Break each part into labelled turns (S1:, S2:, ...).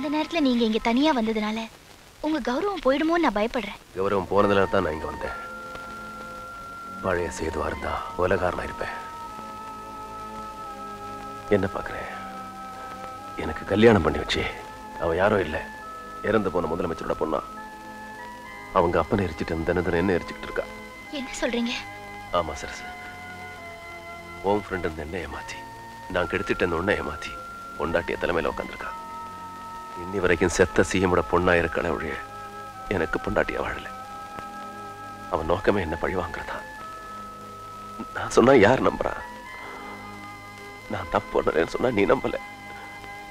S1: இந்த நேரத்துல நீங்க இங்க தனியா வந்ததுனால உங்க கௌரவம் போயிடுமோன்னு நான் பயப்படுறேன்.
S2: கௌரவம் போனதுல தான் நான் இங்க வந்தேன். பழைய சேதுவா இருந்தா உலகாரனா இருப்பேன். என்ன பாக்குறேன்? எனக்கு கல்யாணம் பண்ணி வச்சு அவன் யாரோ இல்ல, இறந்து போன முதலமைச்சரோட பொண்ணா. அவங்க அப்பனை எரிச்சிட்டு தினம் என்ன எரிச்சுக்கிட்டு இருக்கா.
S1: என்ன சொல்றீங்க?
S2: ஆமா சரசு, ஓம் ஃப்ரெண்ட் என்ன ஏமாத்தி நான் கெடுத்துட்டேன்னு ஒன்ன ஏமாத்தி பொண்டாட்டிய தலைமையில உட்காந்துருக்கா. இன்னி வரைக்கும் செத்த சிஎமோட பொண்ணா இருக்கல ஒழிய எனக்கு பொண்டாட்டியா வாழல. அவன் நோக்கமே என்ன பழி வாங்குறதா. நான் சொன்னா யார் நம்புறா? நான் தப்பு பண்ணலன்னு சொன்னா நீ நம்பல.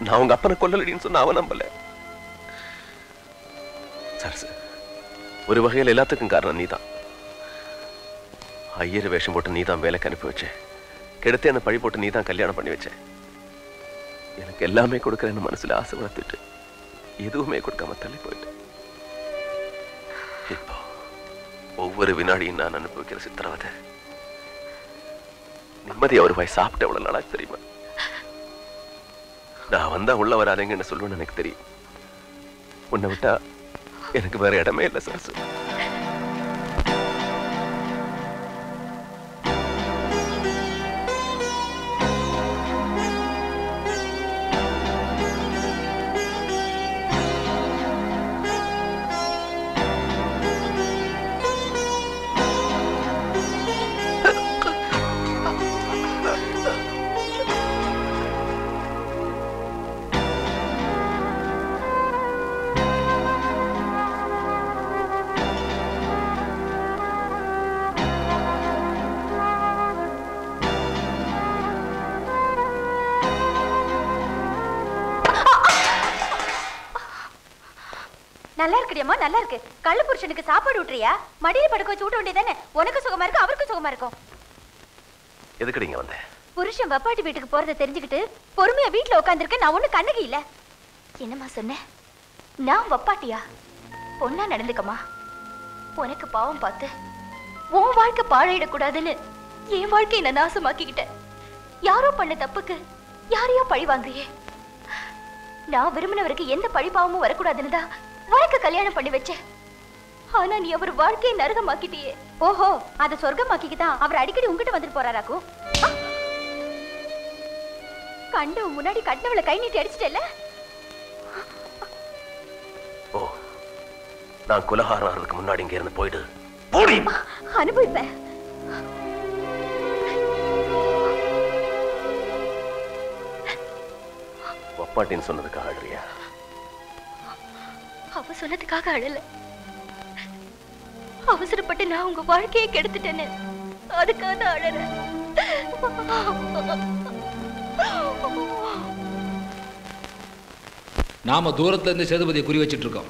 S2: நான் உங்க அப்பனை கொல்லலடின்னு சொன்னா அவன் நம்பல. சரசு, ஒரு வகையில் எல்லாத்துக்கும் காரணம் நீதான். ஐயர் வேஷம் போட்டு நீதான் வேலைக்கு அனுப்பி வச்ச. கெடுத்து என்ன பழி போட்டு நீதான் கல்யாணம் பண்ணி வச்ச. எனக்கு எல்லாமே கொடுக்கறேன்னு மனசுல ஆசை வளர்த்துட்டு எதுவுமே கொடுக்காம தள்ளி போயிட்டு இப்போ ஒவ்வொரு வினாடியும் நான் அனுபவிக்கிற சித்திரவதை நிம்மதியா ஒரு வாய் சாப்பிட்டு எவ்வளவு நாளா தெரியுமா? நான் வந்தா உள்ள வராதேங்கன்னு சொல்லுவேன்னு எனக்கு தெரியும். உன்னை விட்டா எனக்கு வேற இடமே இல்லை சரசு.
S3: நல்லா இருக்குடியம்மா, நல்லா இருக்கு. கள்ள புருஷனுக்கு சாப்பாடு ஊட்டுறியா? மடியில படுக்க வச்சு ஊட்ட வேண்டியதானே? உனக்கு சுகமா இருக்கு, அவருக்கு சுகமா இருக்கும்.
S2: எதுக்கு நீங்க வந்த?
S3: புருஷன் வப்பாட்டி வீட்டுக்கு போறதை தெரிஞ்சுக்கிட்டு பொறுமையா வீட்டுல உட்காந்துருக்கேன். நான் ஒண்ணு கண்ணகி இல்ல.
S1: என்னம்மா சொன்ன? நான் வப்பாட்டியா? பொண்ணா நடந்துக்கமா. உனக்கு பாவம் பார்த்து உன் வாழ்க்கை பாழையிடக்கூடாதுன்னு என் வாழ்க்கையை நான் நாசமாக்கிக்கிட்டேன். யாரோ பண்ண தப்புக்கு யாரையோ பழி வாங்குறியே. நான் விரும்பினவருக்கு எந்த பழி பாவமும் வரக்கூடாதுன்னு தான் வாழ்க்கை கல்யாணம் பண்ணி வச்சேன். ஆனா நீ அவர் வாழ்க்கையை நரகமாக்கிட்டியே.
S3: ஓஹோ, அத சொர்க்கமாக்கிதான் அவர் அடிக்கடி உங்ககிட்ட வந்துட்டு போறாராக்கும். கண்டு முன்னாடி கட்டினவளை கை நீட்டி அடிச்சிட்டல.
S2: ஓ, நான் குலகாரம் ஆறதுக்கு முன்னாடி இங்க இருந்து போயிடு. போடி.
S3: அனுபவிப்பேன்.
S2: வப்பாட்டின்னு சொன்னதுக்காக அழுறியா?
S1: அவ சொன்னதுக்காக அழல. அவசரப்பட்டு நான் உங்க வாழ்க்கையை கெடுத்துட்டேன்னு அதுக்காக தான் அழறேன்.
S4: நாம தூரத்துல இருந்து சேதுபதியை குறி வச்சிட்டு இருக்கோம்.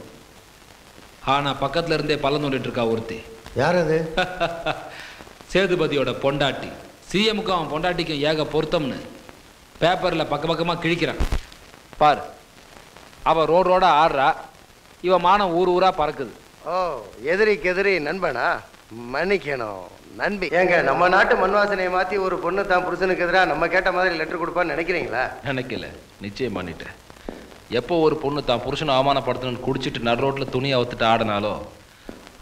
S4: ஆனா பக்கத்துல இருந்தே பள்ளம் தோண்டிட்டு இருக்கா ஒருத்தி. யார் அது? சேதுபதியோட பொண்டாட்டி. சிஎமுக்கும் அவன் பொண்டாட்டிக்கும் ஏக பொருத்தம்னு பேப்பர்ல பக்க பக்கமா கிழிக்கிறான் பாரு. அவ ரோடோட ஆடுறா, இவ மானம் ஊர் ஊரா பறக்குது.
S5: ஓ, எதிரிக்கு எதிரி நண்பனா? மன்னிக்கணும் நண்பி. ஏங்க, நம்ம நாட்டு மண்வாசனையை மாத்தி ஒரு பொண்ணு தான் புருஷனுக்கு எதிராக நம்ம கேட்ட மாதிரி லெட்டர் கொடுப்பான்னு நினைக்கிறீங்களா?
S4: நினைக்கல, நிச்சயம் பண்ணிட்டேன். எப்போ ஒரு பொண்ணு தான் புருஷனை அவமானப்படுத்தணும்னு குடிச்சிட்டு நடு ரோட்ல துணியை அவுத்துட்டு ஆடினாலோ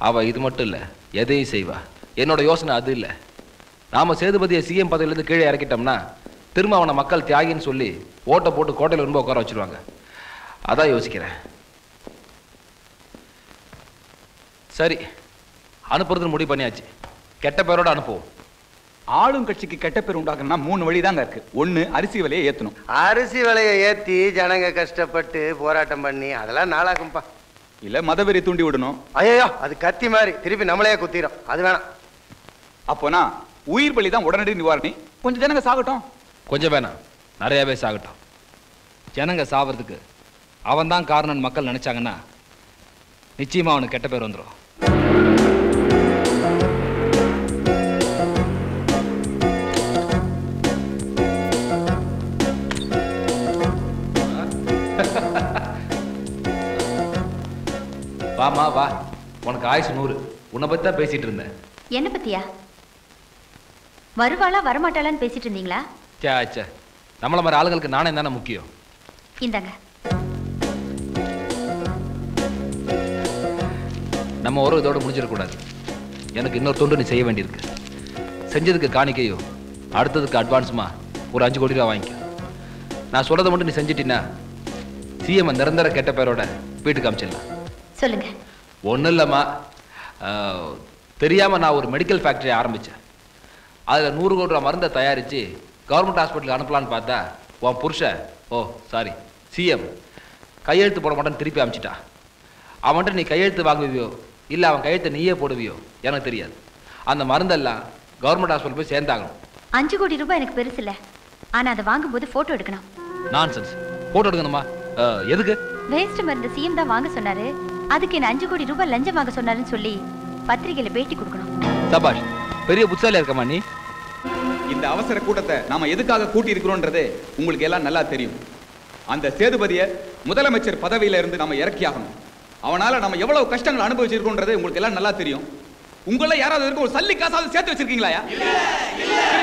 S4: அவ இது மட்டும் இல்லை, எதையும் செய்வா. என்னோட யோசனை அது இல்லை. நாம சேதுபதியை சிஎம் பதவியிலேருந்து கீழே இறக்கிட்டோம்னா திரும்ப அவனை மக்கள் தியாகின்னு சொல்லி ஓட்டை போட்டு கோட்டையில் ரொம்ப உட்கார வச்சிருவாங்க. அதான் யோசிக்கிறேன். சரி, அனுப்புறதுன்னு முடிவு பண்ணியாச்சு. கெட்ட பேரோட அனுப்புவோம்.
S6: ஆளும் கட்சிக்கு கெட்ட பேர் உண்டாக்கணும்னா 3 வழி தாங்க இருக்கு. 1, அரிசி விலையை ஏற்றணும்.
S5: அரிசி விலையை ஏற்றி ஜனங்க கஷ்டப்பட்டு போராட்டம் பண்ணி அதெல்லாம் நாளாகும்பா.
S6: இல்லை மதவெறி தூண்டி விடணும்.
S5: ஐயோ, அது கத்தி மாதிரி திருப்பி நம்மளையே குத்திரும். அது வேணாம்.
S6: அப்போனா உயிர் பலி தான் உடனடி நிவாரணி. கொஞ்சம் ஜனங்க சாகட்டும்.
S4: கொஞ்சம் வேணாம், நிறையவே சாகட்டும். ஜனங்க சாவறதுக்கு அவன் தான் காரணம்னு மக்கள் நினைச்சாங்கன்னா நிச்சயமா அவனுக்கு கெட்ட பேர் வந்துடும். வாமா வா, உனக்கு ஆயுசு 100. உன்னை பத்தி தான் பேசிட்டு இருந்தேன்.
S3: என்ன பத்தியா? வருவாளா வரமாட்டாளான்னு பேசிட்டு இருந்தீங்களா?
S4: சே, நம்மள மாதிரி ஆளுங்களுக்கு நாணயம் தானே முக்கியம்.
S3: இந்தாங்க.
S4: நம்ம ஒரு இதோட முடிஞ்சிடக்கூடாது. எனக்கு இன்னொரு தொண்டு நீ செய்ய வேண்டியிருக்கு. செஞ்சதுக்கு காணிக்கையோ அடுத்ததுக்கு அட்வான்ஸுமா ஒரு 5 கோடி ரூபா வாங்கிக்க. நான் சொல்றதை மட்டும் நீ செஞ்சிட்டினா சிஎம் நிரந்தர கெட்ட பேரோட வீட்டுக்கு அமிச்சிடலாம்.
S1: சொல்லுங்க.
S4: ஒன்றும் இல்லைம்மா, தெரியாமல் நான் ஒரு மெடிக்கல் ஃபேக்டரி ஆரம்பித்தேன். அதில் 100 கோடி ரூபா மருந்தை தயாரித்து கவர்மெண்ட் ஹாஸ்பிட்டலுக்கு அனுப்பலான்னு பார்த்தா உன் புருஷன் சிஎம் கையெழுத்து போட மாட்டேன்னு திருப்பி அமிச்சிட்டா. அவன்கிட்ட நீ கையெழுத்து வாங்குவியோ இல்லை அவன் கையெழுத்தை நீயே போடுவியோ எனக்கு தெரியாது. அந்த மருந்தெல்லாம் கவர்மெண்ட் ஹாஸ்பிட்டல் போய் சேர்ந்தாகணும்.
S3: 5 கோடி ரூபாய் எனக்கு பெருசு இல்லை, ஆனால் அதை வாங்கும்போது ஃபோட்டோ எடுக்கணும்.
S4: நான்சென்ஸ். ஃபோட்டோ எடுக்கணுமா? எதுக்கு?
S3: வேஸ்ட் மருந்து சிஎம் தான் வாங்க சொன்னாரு, அதுக்கு என்ன 5 கோடி ரூபாய் லஞ்சம் வாங்க சொன்னாருன்னு சொல்லி பத்திரிகையில பேட்டி கொடுக்கணும்.
S4: சபாஷ், பெரிய புத்தாலியா இருக்கமா நீ.
S6: இந்த அவசர கூட்டத்தை நாம எதுக்காக கூட்டி இருக்கிறோன்றது உங்களுக்கு எல்லாம் நல்லா தெரியும். அந்த சேதுபதியை முதலமைச்சர் பதவியில இருந்து நம்ம இறக்கி ஆகணும். அவனால நம்ம எவ்வளவு கஷ்டங்கள் அனுபவிச்சிருக்கோன்றது உங்களுக்கு எல்லாம் நல்லா தெரியும். உங்கள யாராவது இருக்க ஒரு சல்லி காசாவது சேர்த்து வச்சிருக்கீங்களா?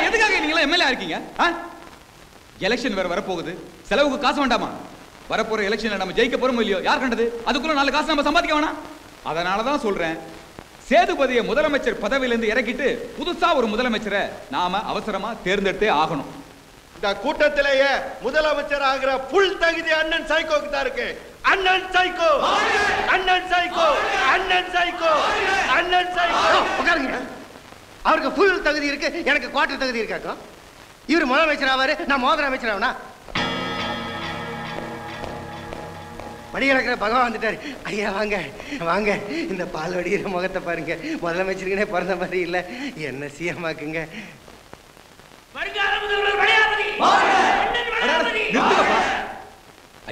S6: எதுக்காக நீங்க எம்எல்ஏ இருக்கீங்க? எலெக்ஷன் வேற வரப்போகுது, செலவுக்கு காசு வேண்டாமா? வரப்போற எலெக்ஷன்ல நம்ம ஜெயிக்க போறோமோ இல்லையோ யார் கண்டது? அதுக்குள்ள 4 காசு நம்ம சம்பாதிக்க வேணாம். அதனாலதான் சொல்றேன், சேதுபதியை முதலமைச்சர் பதவியிலிருந்து இறக்கிட்டு புதுசா ஒரு முதலமைச்சரை நாம அவசரமா தேர்ந்தெடுத்தே ஆகணும்.
S5: இந்த கூட்டத்திலேயே முதலமைச்சர் ஆகிற புல் தகுதி அண்ணன் சைக்கோக்கு தான் இருக்கு. அண்ணன் சைக்கோ, அண்ணன் சைக்கோ, அண்ணன் சைக்கோ, அண்ணன் சைக்கோ. உட்காருங்க. அவருக்கு புல் தகுதி இருக்கு, எனக்கு குவார்டர் தகுதி இருக்காக்கோ. இவர் முதலமைச்சர் ஆவாரு, நான் மோதிர அமைச்சர் ஆவனா? படிக்கிற பகவான் வந்துட்டாரு. ஐயா வாங்க வாங்க, இந்த பால் வடிகிற முகத்தை பாருங்க. முதலமைச்சருக்குனே பிறந்த மாதிரி இல்ல, என்ன சிஎம்மாக்குங்க.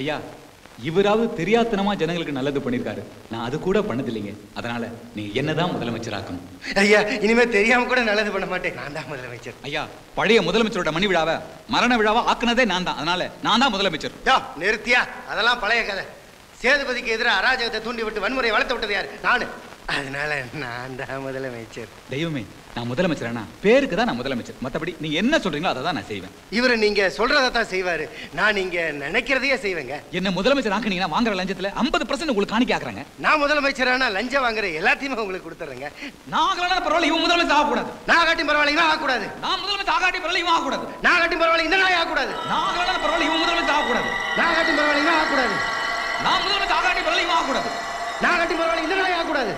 S6: ஐயா, இவராவது தெரியாதனமா ஜனங்களுக்கு நல்லது பண்ணிருக்காரு, நான் அது கூட பண்ணதில்லைங்க. அதனால நீங்க என்னதான் முதலமைச்சர் ஆக்கணும்.
S5: ஐயா, இனிமே தெரியாம கூட நல்லது பண்ண மாட்டேன், நான் தான் முதலமைச்சர்.
S6: ஐயா, பழைய முதலமைச்சரோட மணி விழாவை மரண விழாவா ஆக்குனதே நான் தான், அதனால நான் தான் முதலமைச்சர்.
S5: நிறுத்தியா, அதெல்லாம் பழைய கதை. சேதுபதிக்கு எதிராக அராஜகத்தை தூண்டி விட்டு வன்முறை வளர்த்து விட்டது யாரு? நானு. அதனால நான் தான் முதலமைச்சர்.
S6: தெய்வமே, நான் முதலமைச்சரானா பேருக்கு தான் நான் முதலமைச்சர். மற்றபடி நீங்க என்ன சொல்றீங்களோ அதை தான் நான் செய்வேன்.
S5: இவரு நீங்க சொல்றதை தான் செய்வாரு, நான் நீங்க நினைக்கிறதையே செய்வேங்க.
S6: என்ன முதலமைச்சர் ஆக்குனீங்கன்னா வாங்குற லஞ்சத்துல 50% உங்களுக்கு காணிக்க ஆக்குறாங்க.
S5: நான் முதலமைச்சரானா லஞ்சம் வாங்குற எல்லாத்தையுமே உங்களுக்கு கொடுத்துறேங்க.
S6: நான் பரவாயில்ல, இவன் முதலமைச்சர் ஆகக்கூடாது.
S5: நான் காட்டி பரவாயில்ல, இவன் ஆகக்கூடாது.
S6: நான் முதலமைச்சர் ஆகாட்டி பரவாயில்ல, இவன் ஆகக்கூடாது.
S5: நான் காட்டி பரவாயில்ல, இந்த நாய் ஆகக்கூடாது.
S6: நான் பரவாயில்ல, இவன் முதலமைச்சர் ஆகக்கூடாது.
S5: நான் காட்டி பரவாயில்ல, இவன் ஆகக்கூடாது.
S6: நான் முதலமைச்சர் ஆகாட்டி பரவாயில்ல, இவன் ஆகக்கூடாது.
S5: நான் காட்டி பரவாயில்ல, இந்த நாய் ஆகக்கூடாது.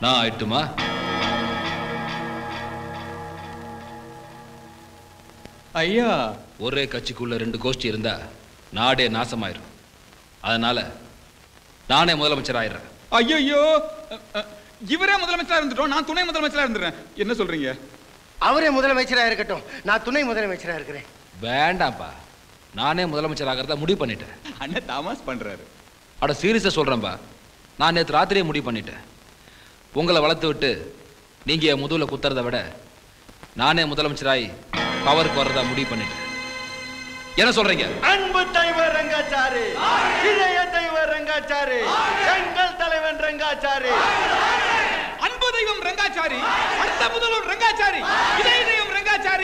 S4: நான் ஆயிட்டுமா?
S6: ஐயா,
S4: ஒரே கட்சிக்குள்ள 2 கோஷ்டி இருந்தா நாடே நாசமாயிரும். அதனால நானே முதலமைச்சர் ஆயிடுறேன்.
S6: ஐயோ, இவரே முதலமைச்சரா இருந்துட்டோம், நான் துணை முதலமைச்சரா இருந்துறேன். என்ன சொல்றீங்க?
S5: அவரே முதலமைச்சரா இருக்கட்டும், நான் துணை முதலமைச்சரா இருக்கிறேன்.
S4: வேண்டாம்ப்பா, நானே முதலமைச்சர் ஆகிறதா முடிவு பண்ணிட்டேன்.
S6: அண்ணன் தாமாஸ் பண்றாரு.
S4: அட சீரியஸா சொல்றேன்பா, நான் நேற்று ராத்திரியே முடிவு பண்ணிட்டேன். உங்களை வளர்த்து விட்டு நீங்க என் முதுகுல குத்துறதை விட நானே முதலமைச்சராகி பவருக்கு வர்றதா முடிவு பண்ணிட்டேன். என்ன சொல்றீங்க?
S5: அன்பு தெய்வ ரங்காச்சாரி, இதய தெய்வ ரங்காச்சாரி, எங்கள் தலைவன் ரங்காச்சாரி.
S6: அன்பு தெய்வம் ரங்காச்சாரி, அடுத்த முதல்வர் ரங்காச்சாரி, இதய தெய்வம்